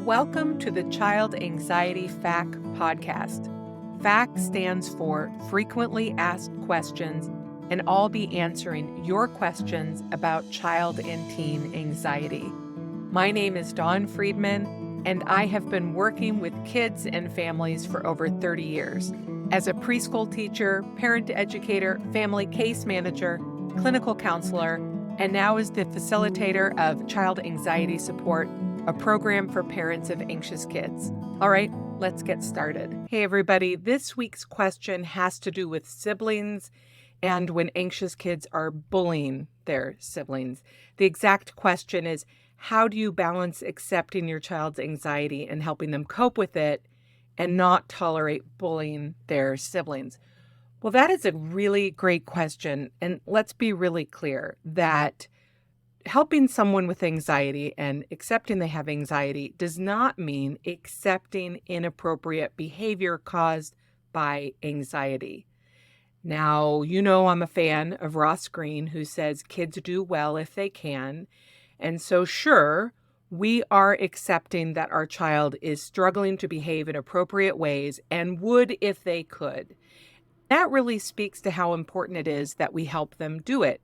Welcome to the Child Anxiety FAQ podcast. FAQ stands for Frequently Asked Questions, and I'll be answering your questions about child and teen anxiety. My name is Dawn Friedman, and I have been working with kids and families for over 30 years as a preschool teacher, parent educator, family case manager, clinical counselor, and now as the facilitator of Child Anxiety Support, a program for parents of anxious kids. All right, let's get started. Hey, everybody. This week's question has to do with siblings and when anxious kids are bullying their siblings. The exact question is, how do you balance accepting your child's anxiety and helping them cope with it and not tolerate bullying their siblings? Well, that is a really great question. And let's be really clear that helping someone with anxiety and accepting they have anxiety does not mean accepting inappropriate behavior caused by anxiety. Now, you know I'm a fan of Ross Greene, who says kids do well if they can. And so, sure, we are accepting that our child is struggling to behave in appropriate ways and would if they could. That really speaks to how important it is that we help them do it.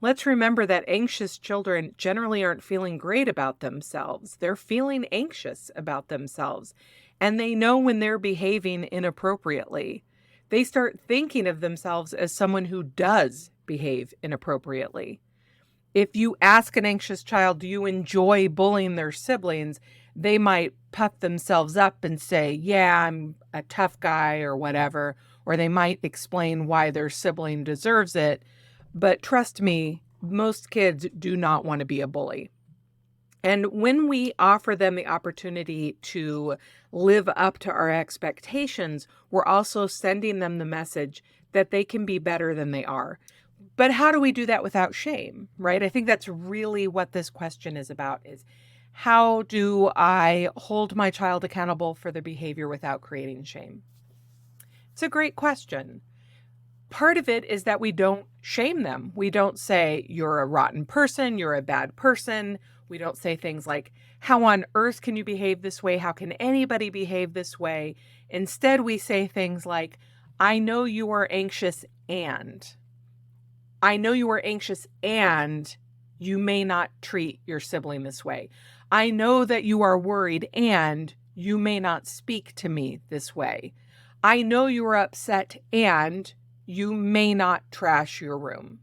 Let's remember that anxious children generally aren't feeling great about themselves. They're feeling anxious about themselves, and they know when they're behaving inappropriately. They start thinking of themselves as someone who does behave inappropriately. If you ask an anxious child, do you enjoy bullying their siblings? They might puff themselves up and say, yeah, I'm a tough guy or whatever, or they might explain why their sibling deserves it. But trust me, most kids do not want to be a bully. And when we offer them the opportunity to live up to our expectations, we're also sending them the message that they can be better than they are. But how do we do that without shame, right? I think that's really what this question is about, is how do I hold my child accountable for their behavior without creating shame? It's a great question. Part of it is that we don't shame them. We don't say, you're a rotten person, you're a bad person. We don't say things like, how on earth can you behave this way? How can anybody behave this way? Instead, we say things like, I know you are anxious and you may not treat your sibling this way. I know that you are worried and you may not speak to me this way. I know you are upset and you may not trash your room.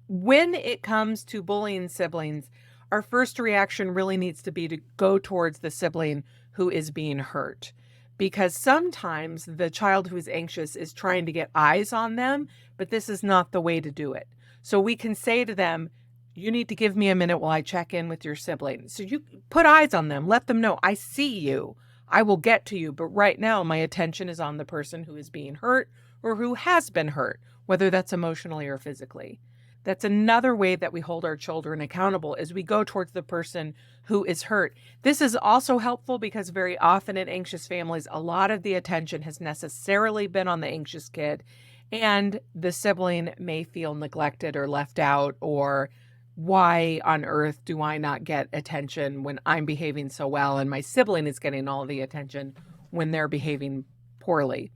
When it comes to bullying siblings, our first reaction really needs to be to go towards the sibling who is being hurt. Because sometimes the child who is anxious is trying to get eyes on them, but this is not the way to do it. So we can say to them, you need to give me a minute while I check in with your sibling. So you put eyes on them, let them know, I see you, I will get to you. But right now my attention is on the person who is being hurt or who has been hurt, whether that's emotionally or physically. That's another way that we hold our children accountable as we go towards the person who is hurt. This is also helpful because very often in anxious families, a lot of the attention has necessarily been on the anxious kid, and the sibling may feel neglected or left out, or why on earth do I not get attention when I'm behaving so well and my sibling is getting all the attention when they're behaving poorly?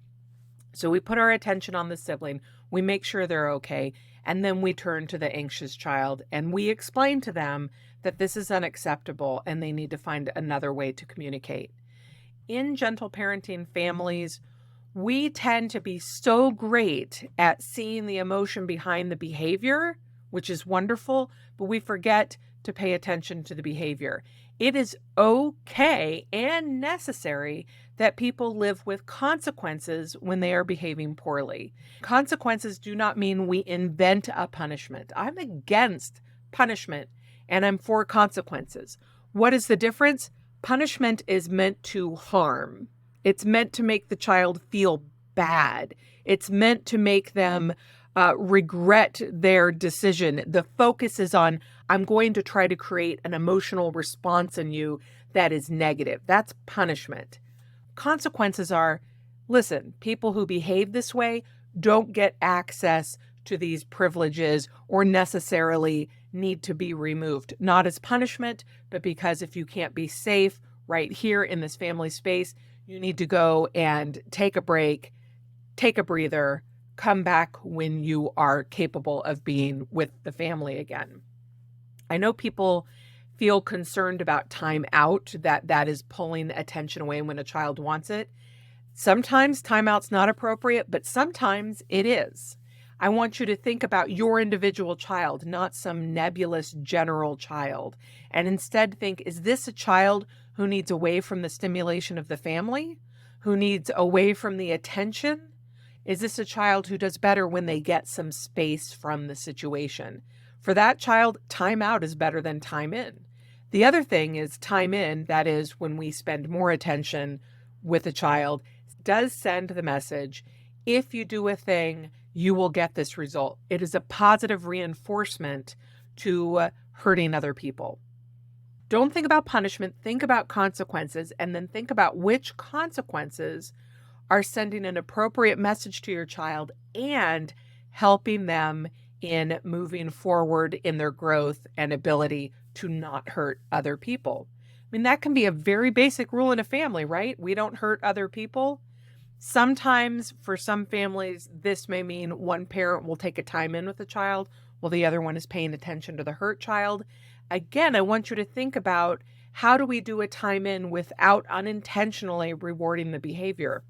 So we put our attention on the sibling, we make sure they're okay, and then we turn to the anxious child and we explain to them that this is unacceptable and they need to find another way to communicate. In gentle parenting families, we tend to be so great at seeing the emotion behind the behavior, which is wonderful, but we forget to pay attention to the behavior. It is okay and necessary that people live with consequences when they are behaving poorly. Consequences do not mean we invent a punishment. I'm against punishment and I'm for consequences. What is the difference? Punishment is meant to harm. It's meant to make the child feel bad. It's meant to make them regret their decision. The focus is on, I'm going to try to create an emotional response in you that is negative. That's punishment. Consequences are, listen, people who behave this way don't get access to these privileges or necessarily need to be removed, not as punishment, but because if you can't be safe, right here in this family space. You need to go and take a break, take a breather, come back when you are capable of being with the family again. I know people feel concerned about time out, that is pulling attention away when a child wants it. Sometimes timeout's not appropriate, but sometimes it is. I want you to think about your individual child, not some nebulous general child, and instead think, is this a child who needs away from the stimulation of the family? Who needs away from the attention? Is this a child who does better when they get some space from the situation? For that child, time out is better than time in. The other thing is time in, that is when we spend more attention with a child, does send the message, if you do a thing, you will get this result. It is a positive reinforcement to hurting other people. Don't think about punishment, think about consequences, and then think about which consequences are sending an appropriate message to your child and helping them in moving forward in their growth and ability to not hurt other people. I mean, that can be a very basic rule in a family, right? We don't hurt other people. Sometimes for some families, this may mean one parent will take a time in with the child while the other one is paying attention to the hurt child. Again, I want you to think about, how do we do a time in without unintentionally rewarding the behavior?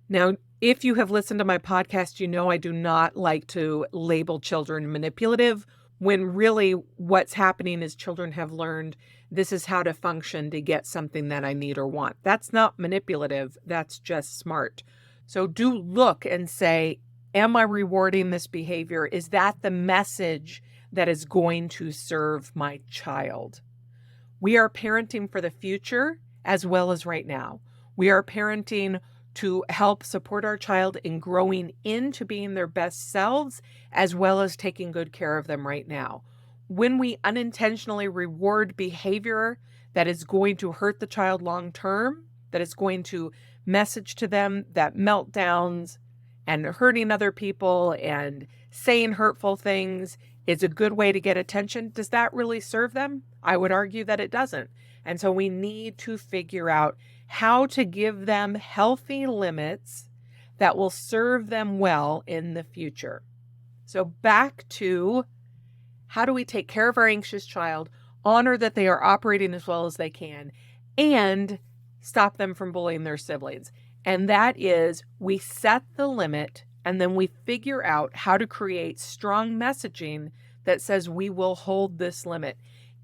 Now, if you have listened to my podcast, you know I do not like to label children manipulative, when really what's happening is children have learned this is how to function to get something that I need or want. That's not manipulative, that's just smart. So do look and say, am I rewarding this behavior? Is that the message that is going to serve my child? We are parenting for the future as well as right now. We are parenting to help support our child in growing into being their best selves, as well as taking good care of them right now. When we unintentionally reward behavior that is going to hurt the child long term, that is going to message to them that meltdowns and hurting other people and saying hurtful things is a good way to get attention, does that really serve them? I would argue that it doesn't. And so we need to figure out how to give them healthy limits that will serve them well in the future. So back to, how do we take care of our anxious child, honor that they are operating as well as they can, and stop them from bullying their siblings? And that is, we set the limit and then we figure out how to create strong messaging that says we will hold this limit.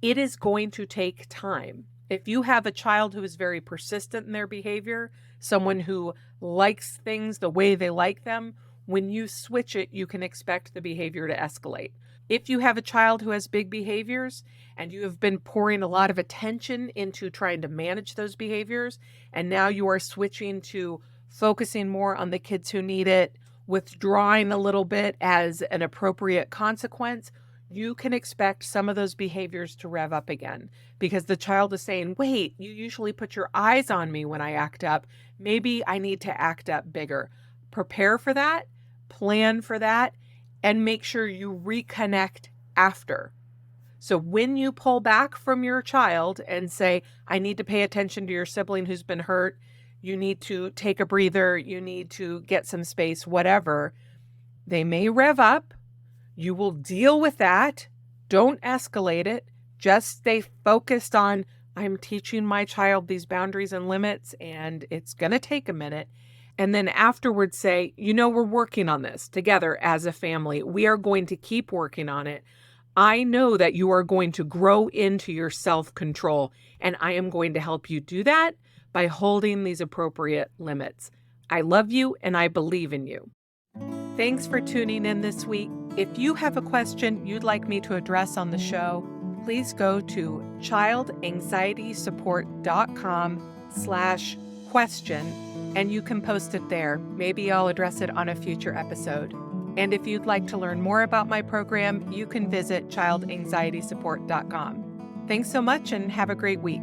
It is going to take time. If you have a child who is very persistent in their behavior, someone who likes things the way they like them, when you switch it, you can expect the behavior to escalate. If you have a child who has big behaviors and you have been pouring a lot of attention into trying to manage those behaviors, and now you are switching to focusing more on the kids who need it, withdrawing a little bit as an appropriate consequence, you can expect some of those behaviors to rev up again, because the child is saying, wait, you usually put your eyes on me when I act up. Maybe I need to act up bigger. Prepare for that, plan for that, and make sure you reconnect after. So when you pull back from your child and say, I need to pay attention to your sibling who's been hurt, you need to take a breather, you need to get some space, whatever, they may rev up. You will deal with that. Don't escalate it. Just stay focused on, I'm teaching my child these boundaries and limits, and it's going to take a minute. And then afterwards say, we're working on this together as a family. We are going to keep working on it. I know that you are going to grow into your self-control, and I am going to help you do that by holding these appropriate limits. I love you and I believe in you. Thanks for tuning in this week. If you have a question you'd like me to address on the show, please go to childanxietysupport.com/question and you can post it there. Maybe I'll address it on a future episode. And if you'd like to learn more about my program, you can visit childanxietysupport.com. Thanks so much and have a great week.